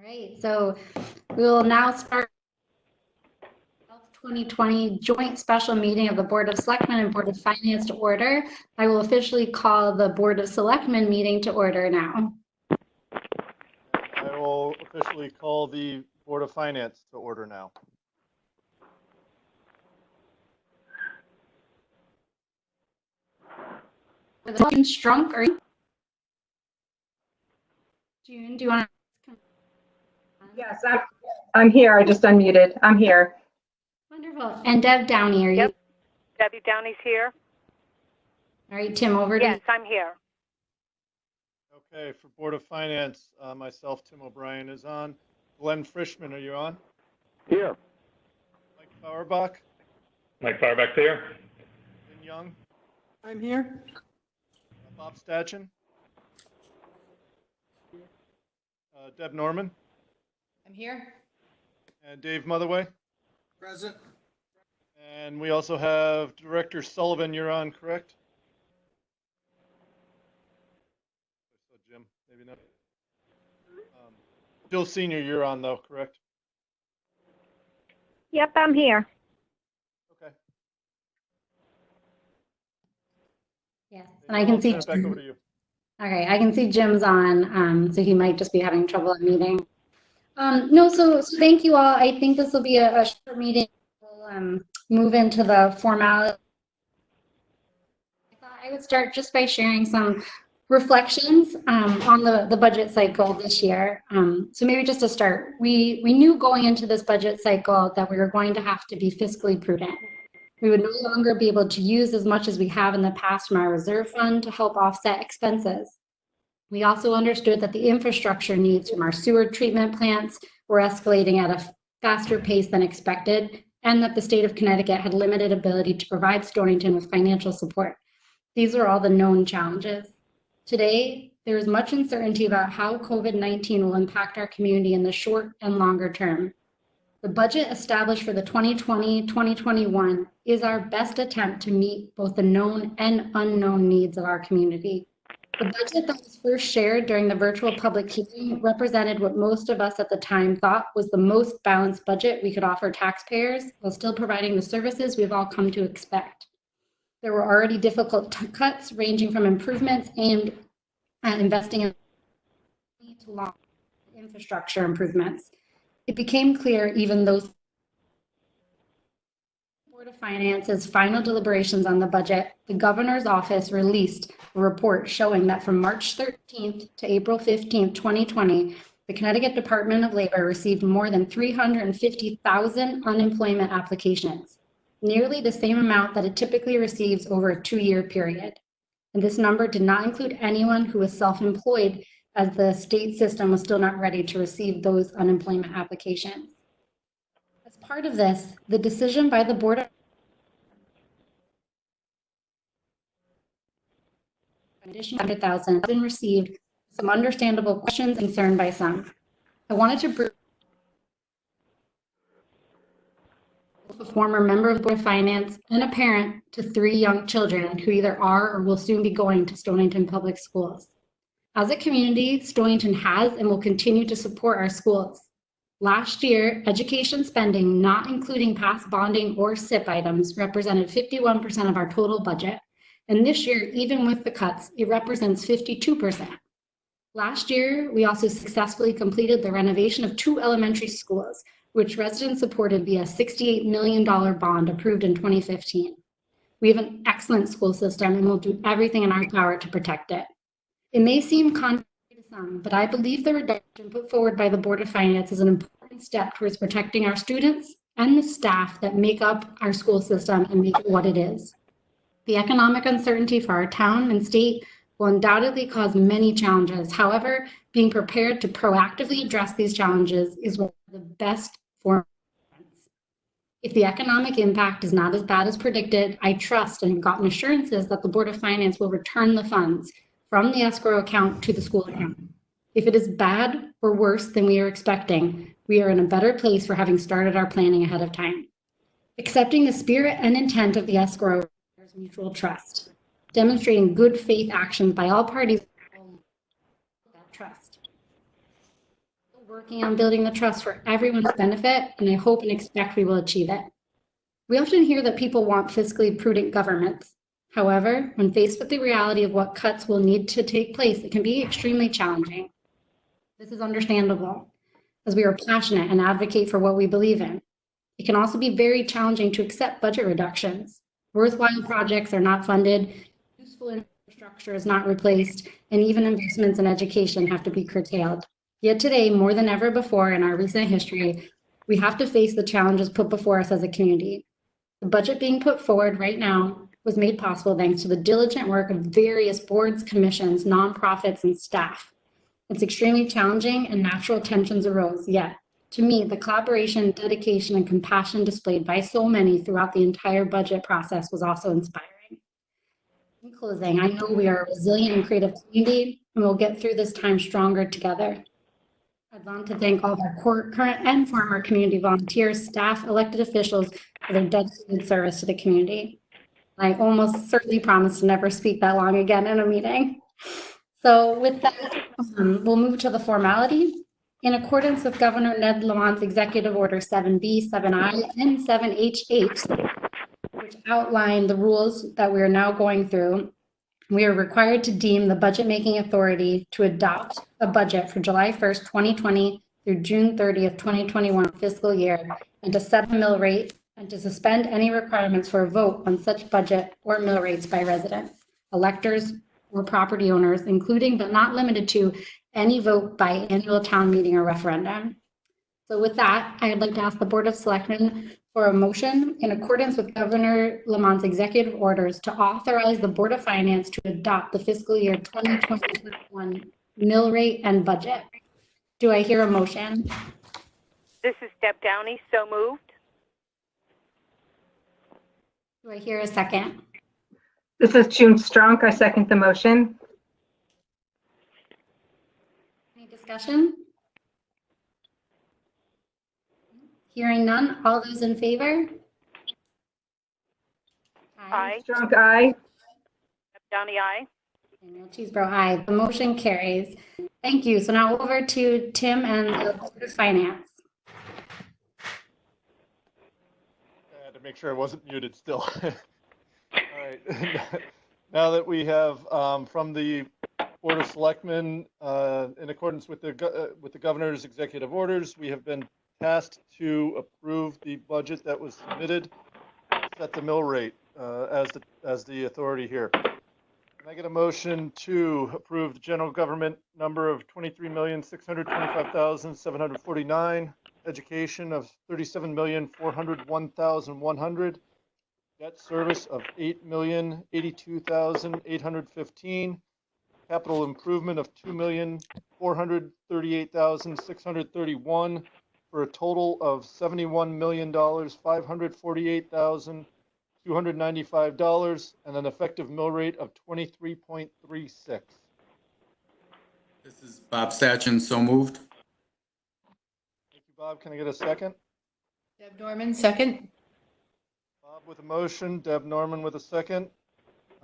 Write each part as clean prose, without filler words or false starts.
right, so we will now start 2020 joint special meeting of the Board of Selectmen and Board of Finance to order. I will officially call the Board of Selectmen meeting to order now. I will officially call the Board of Finance to order now. Strunk, are you? June, do you want to? Yes, I'm here. I just unmuted. I'm here. Wonderful. And Deb Downey, are you? Yep. Debbie Downey's here. All right, Tim, over to you. Yes, I'm here. Okay, for Board of Finance, myself, Tim O'Brien is on. Glenn Frischman, are you on? Here. Mike Fauerbach? Mike Fauerbach's here. Lynn Young? I'm here. Bob Stachin? Deb Norman? I'm here. And Dave Motherway? Present. And we also have Director Sullivan, you're on, correct? So Jim, maybe not. Bill Senior, you're on though, correct? Yep, I'm here. Okay. Yes, and I can see. Turn it back over to you. Okay, I can see Jim's on, so he might just be having trouble at meeting. No, so thank you all. I think this will be a short meeting. We'll move into the formality. I thought I would start just by sharing some reflections on the budget cycle this year. So maybe just to start, we knew going into this budget cycle that we were going to have to be fiscally prudent. We would no longer be able to use as much as we have in the past from our reserve fund to help offset expenses. We also understood that the infrastructure needs from our sewer treatment plants were escalating at a faster pace than expected, and that the state of Connecticut had limited ability to provide Stonington with financial support. These are all the known challenges. Today, there is much uncertainty about how COVID-19 will impact our community in the short and longer term. The budget established for the 2020-2021 is our best attempt to meet both the known and unknown needs of our community. The budget that was first shared during the virtual public hearing represented what most of us at the time thought was the most balanced budget we could offer taxpayers while still providing the services we've all come to expect. There were already difficult cuts ranging from improvements aimed at investing in to long infrastructure improvements. It became clear even those Board of Finance's final deliberations on the budget, the governor's office released a report showing that from March 13th to April 15th, 2020, the Connecticut Department of Labor received more than 350,000 unemployment applications, nearly the same amount that it typically receives over a 2-year period. And this number did not include anyone who was self-employed, as the state system was still not ready to receive those unemployment applications. As part of this, the decision by the Board of an additional 100,000 has been received, some understandable questions and concern by some. I wanted to bring a former member of the Board of Finance and a parent to 3 young children who either are or will soon be going to Stonington Public Schools. As a community, Stonington has and will continue to support our schools. Last year, education spending, not including past bonding or SIP items, represented 51% of our total budget. And this year, even with the cuts, it represents 52%. Last year, we also successfully completed the renovation of 2 elementary schools, which residents supported via a $68 million bond approved in 2015. We have an excellent school system and will do everything in our power to protect it. It may seem contrary to some, but I believe the reduction put forward by the Board of Finance is an important step towards protecting our students and the staff that make up our school system and make it what it is. The economic uncertainty for our town and state will undoubtedly cause many challenges. However, being prepared to proactively address these challenges is one of the best forms of defense. If the economic impact is not as bad as predicted, I trust and have gotten assurances that the Board of Finance will return the funds from the escrow account to the school account. If it is bad or worse than we are expecting, we are in a better place for having started our planning ahead of time. Accepting the spirit and intent of the escrow requires mutual trust, demonstrating good faith actions by all parties that trust. working on building the trust for everyone's benefit, and I hope and expect we will achieve it. We often hear that people want fiscally prudent governments. However, when faced with the reality of what cuts will need to take place, it can be extremely challenging. This is understandable, as we are passionate and advocate for what we believe in. It can also be very challenging to accept budget reductions. Worthwhile projects are not funded, useful infrastructure is not replaced, and even investments in education have to be curtailed. Yet today, more than ever before in our recent history, we have to face the challenges put before us as a community. The budget being put forward right now was made possible thanks to the diligent work of various boards, commissions, nonprofits, and staff. It's extremely challenging and natural tensions arose, yet to me, the collaboration, dedication, and compassion displayed by so many throughout the entire budget process was also inspiring. In closing, I know we are a resilient and creative community, and we'll get through this time stronger together. I'd want to thank all of our current and former community volunteers, staff, elected officials for their dedicated service to the community. I almost certainly promise to never speak that long again in a meeting. So with that, we'll move to the formality. In accordance with Governor Ned Lamont's Executive Order 7B, 7I, and 7H8, which outline the rules that we are now going through, we are required to deem the budget-making authority to adopt a budget for July 1st, 2020 through June 30th, 2021 fiscal year, and to set a mill rate and to suspend any requirements for a vote on such budget or mill rates by residents, electors, or property owners, including but not limited to any vote by annual town meeting or referendum. So with that, I'd like to ask the Board of Selectmen for a motion in accordance with Governor Lamont's executive orders to authorize the Board of Finance to adopt the fiscal year 2021 mill rate and budget. Do I hear a motion? This is Deb Downey, so moved. Do I hear a second? This is June Strunk. I second the motion. Any discussion? Hearing none, all those in favor? Aye. Strunk, aye. Deb Downey, aye. Daniel Cheesebro, aye. The motion carries. Thank you. So now over to Tim and the Board of Finance. I had to make sure I wasn't muted still. All right. Now that we have from the Board of Selectmen, in accordance with the governor's executive orders, we have been tasked to approve the budget that was submitted, set the mill rate as the authority here. Can I get a motion to approve the general government number of 23,625,749, education of 37,401,100, debt service of 8,082,815, capital improvement of 2,438,631, for a total of $71,548,295 and an effective mill rate of 23.36. This is Bob Satchin, so moved. Thank you, Bob. Can I get a second? Deb Norman, second. Bob with a motion, Deb Norman with a second.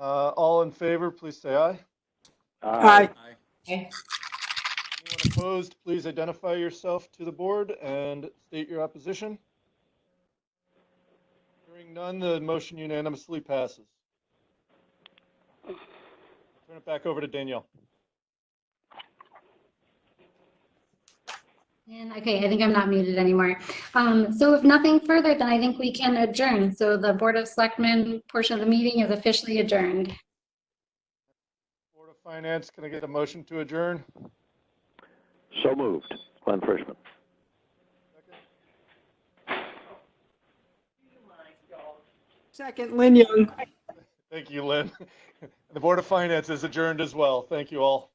All in favor, please say aye. Aye. Anyone opposed, please identify yourself to the board and state your opposition. Hearing none, the motion unanimously passes. Turn it back over to Danielle. And okay, I think I'm not muted anymore. So if nothing further, then I think we can adjourn. So the Board of Selectmen portion of the meeting is officially adjourned. Board of Finance, can I get a motion to adjourn? So moved. Glenn Frischman. Second, Lynn Young. Thank you, Lynn. The Board of Finance is adjourned as well. Thank you all.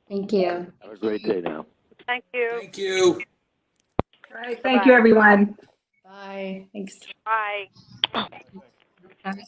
Thank you. Have a great day now. Thank you. Thank you. All right, thank you, everyone. Bye. Thanks. Bye. Have a